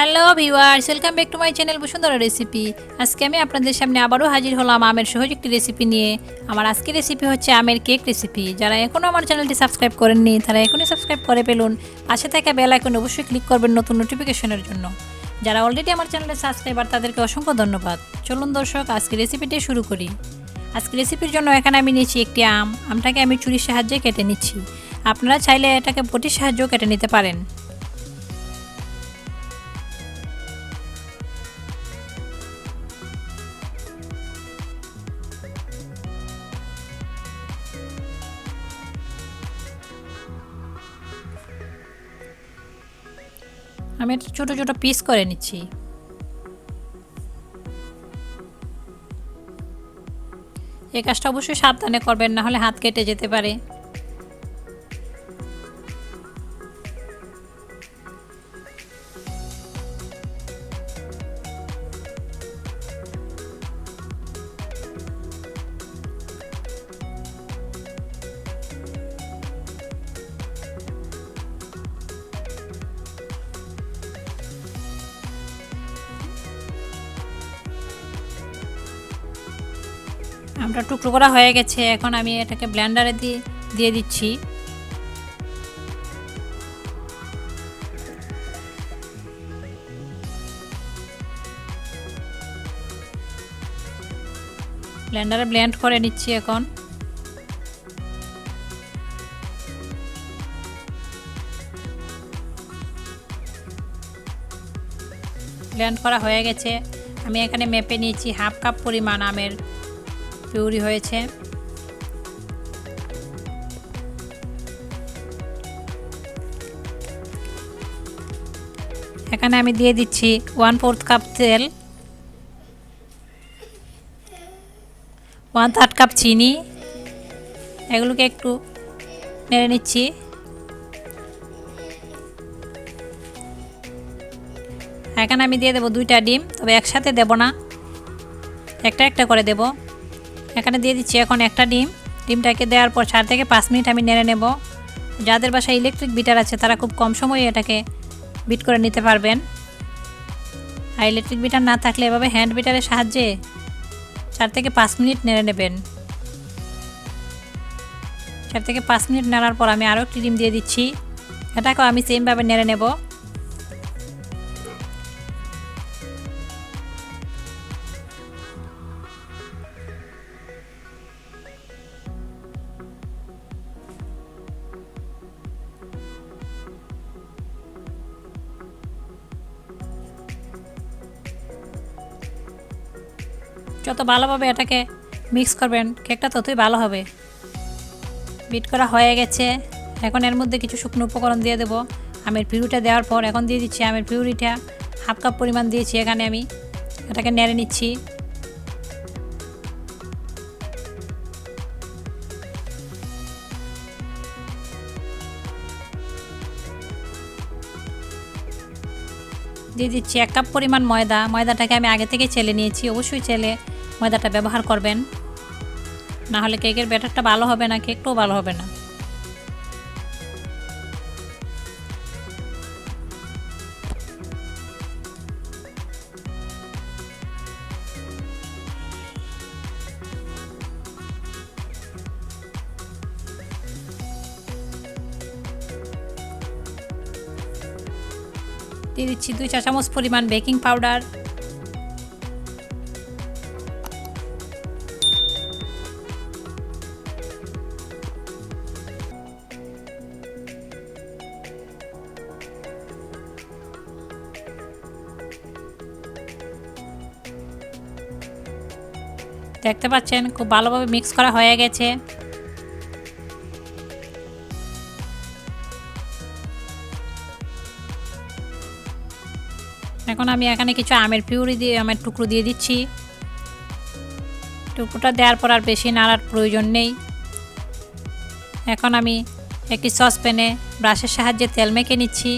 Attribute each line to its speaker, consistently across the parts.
Speaker 1: Hello viewers, welcome back to my channel Bashundhara recipe. আজকে আমি আপনাদের সামনে আবারও হাজির হলাম আমের সহজ একটি রেসিপি নিয়ে। আমার আজকের রেসিপি হচ্ছে আমের কেক রেসিপি। যারা এখনও আমার চ্যানেলটি সাবস্ক্রাইব করেননি তারা এখনই সাবস্ক্রাইব করে ফেলুন। পাশে থাকা বেল আইকন অবশ্যই ক্লিক করবেন নতুন নোটিফিকেশনের জন্য। যারা অলরেডি আমার চ্যানেলের সাবস্ক্রাইবার তাদেরকে অসংখ্য ধন্যবাদ। চলুন দর্শক, আজকে রেসিপিটি শুরু করি। আজকে রেসিপির জন্য এখানে আমি নিয়েছি একটি আমটাকে আমি ছুরির সাহায্যে কেটে নিচ্ছি। আপনারা চাইলে এটাকে বটির সাহায্যেও কেটে নিতে পারেন। আমি এটা ছোটো ছোটো পিস করে নিচ্ছি। এই কাজটা অবশ্যই সাবধানে করবেন, না হলে হাত কেটে যেতে পারে। আমটা টুকরো করা হয়ে গেছে, এখন আমি এটাকে ব্লেন্ডারে দিয়ে দিচ্ছি। ব্লেন্ডারে ব্লেন্ড করে নিচ্ছি। এখন ব্লেন্ড করা হয়ে গেছে। আমি এখানে মেপে নিয়েছি হাফ কাপ পরিমাণ আমের পিউরি হয়েছে। এখানে আমি দিয়ে দিচ্ছি 1/4 কাপ তেল, 1/3 কাপ চিনি। এগুলোকে একটু নেড়ে নিচ্ছি। এখানে আমি দিয়ে দেবো 2টা ডিম, তবে একসাথে দেব না, একটা একটা করে দেব। এখানে দিয়ে দিচ্ছি এখন একটা ডিম। ডিমটাকে দেওয়ার পর 4 থেকে 5 মিনিট আমি নেড়ে নেব। যাদের বাসায় ইলেকট্রিক বিটার আছে তারা খুব কম সময়ে এটাকে বিট করে নিতে পারবেন। আর ইলেকট্রিক বিটার না থাকলে এভাবে হ্যান্ড বিটারের সাহায্যে 4 থেকে 5 মিনিট নেড়ে নেবেন। 4 থেকে 5 মিনিট নেড়ার পর আমি আরও একটি ডিম দিয়ে দিচ্ছি। এটাকেও আমি সেমভাবে নেড়ে নেব। যত ভালোভাবে এটাকে মিক্স করবেন কেকটা ততই ভালো হবে। বিট করা হয়ে গেছে। এখন এর মধ্যে কিছু শুকনো উপকরণ দিয়ে দেবো। আমের পিউরিটা দেওয়ার পর এখন দিয়ে দিচ্ছি আমের পিউরিটা হাফ কাপ পরিমাণ দিয়েছি। এখানে আমি এটাকে নেড়ে নিচ্ছি। দিয়ে দিচ্ছি 1 কাপ পরিমাণ ময়দা। ময়দাটাকে আমি আগে থেকে চেলে নিয়েছি। অবশ্যই চেলে ময়দাটা ব্যবহার করবেন, না হলে কেকের ব্যাটারটা ভালো হবে না, কেকটাও ভালো হবে না। দিয়ে দিচ্ছি 2 চা চামচ পরিমাণ বেকিং পাউডার। দেখতে পাচ্ছেন খুব ভালোভাবে মিক্স করা হয়ে গেছে। এখন আমি এখানে কিছু আমের পিউরি দিয়ে আমের টুকরো দিয়ে দিচ্ছি। টুকরোটা দেওয়ার পর আর বেশি নাড়ার প্রয়োজন নেই। এখন আমি একটি সসপ্যানে ব্রাশের সাহায্যে তেল মেখে নিচ্ছি।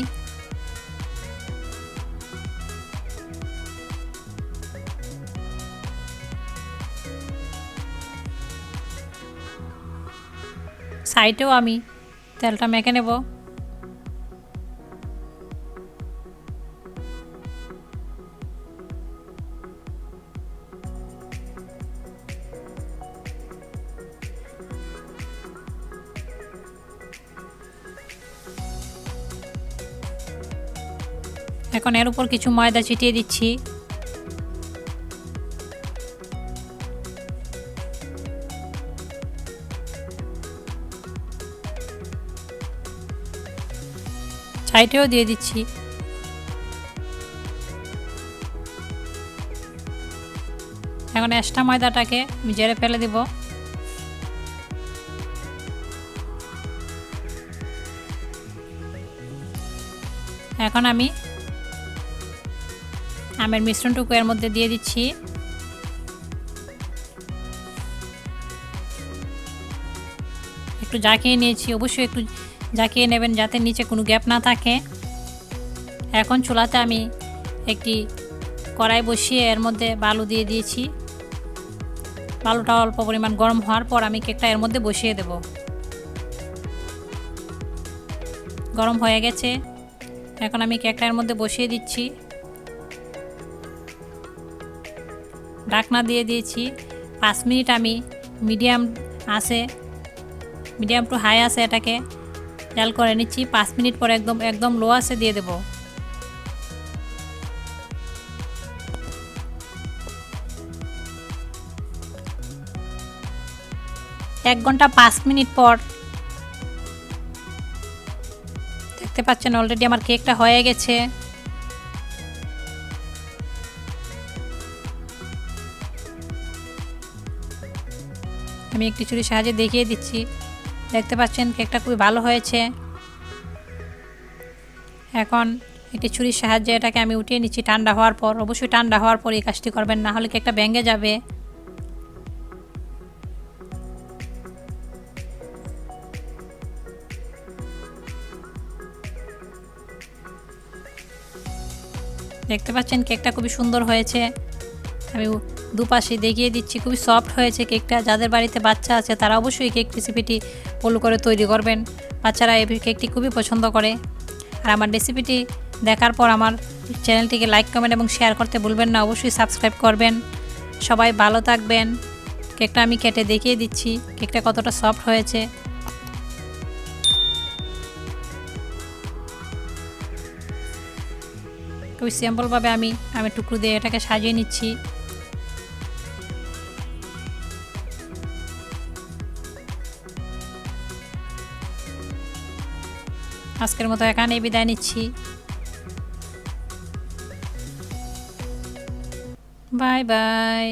Speaker 1: সাইডেও আমি তেলটা মেখে নেব। এখন এর উপর কিছু ময়দা ছিটিয়ে দিচ্ছি। সাইডেও দিয়ে দিচ্ছি। এখন এক্সট্রা ময়দাটাকে ঝেড়ে ফেলে দিব। এখন আমি আমের মিশ্রণটুকু এর মধ্যে দিয়ে দিচ্ছি। একটু জাকিয়ে নিয়েছি, অবশ্যই একটু জাকিয়ে নেবেন যাতে নিচে কোনো গ্যাপ না থাকে। এখন চুলাতে আমি একটি কড়াই বসিয়ে এর মধ্যে বালু দিয়ে দিয়েছি। বালুটা অল্প পরিমাণ গরম হওয়ার পর আমি কেকটা এর মধ্যে বসিয়ে দেব। গরম হয়ে গেছে, এখন আমি কেকটা এর মধ্যে বসিয়ে দিচ্ছি। ঢাকনা দিয়ে দিয়েছি। 5 মিনিট আমি মিডিয়াম টু হাই আছে এটাকে জাল করে নিচ্ছি। 5 মিনিট পর একদম লো আছে দিয়ে দেব। এক ঘন্টা 5 মিনিট পর দেখতে পাচ্ছেন অলরেডি আমার কেকটা হয়ে গেছে। আমি একটি ছুরির সাহায্যে দেখিয়ে দিচ্ছি। দেখতে পাচ্ছেন কেকটা খুবই ভালো হয়েছে। এখন একটি ছুরির সাহায্যে এটাকে আমি উঠিয়ে নিচ্ছি ঠান্ডা হওয়ার পর। অবশ্যই ঠান্ডা হওয়ার পর এই কাজটি করবেন, না হলে কেকটা ভেঙে যাবে। দেখতে পাচ্ছেন কেকটা খুবই সুন্দর হয়েছে। আমি দুপাশে দেখিয়ে দিচ্ছি, খুবই সফট হয়েছে কেকটা। যাদের বাড়িতে বাচ্চা আছে তারা অবশ্যই কেক রেসিপিটি ফলো করে তৈরি করবেন। বাচ্চারা এই কেকটি খুবই পছন্দ করে। আর আমার রেসিপিটি দেখার পর আমার চ্যানেলটিকে লাইক, কমেন্ট এবং শেয়ার করতে ভুলবেন না। অবশ্যই সাবস্ক্রাইব করবেন। সবাই ভালো থাকবেন। কেকটা আমি কেটে দেখিয়ে দিচ্ছি কেকটা কতটা সফট হয়েছে। খুবই সিম্পলভাবে আমি টুকরো দিয়ে এটাকে সাজিয়ে নিচ্ছি। আজকের মতো এখানেই বিদায় নিচ্ছি। Bye bye.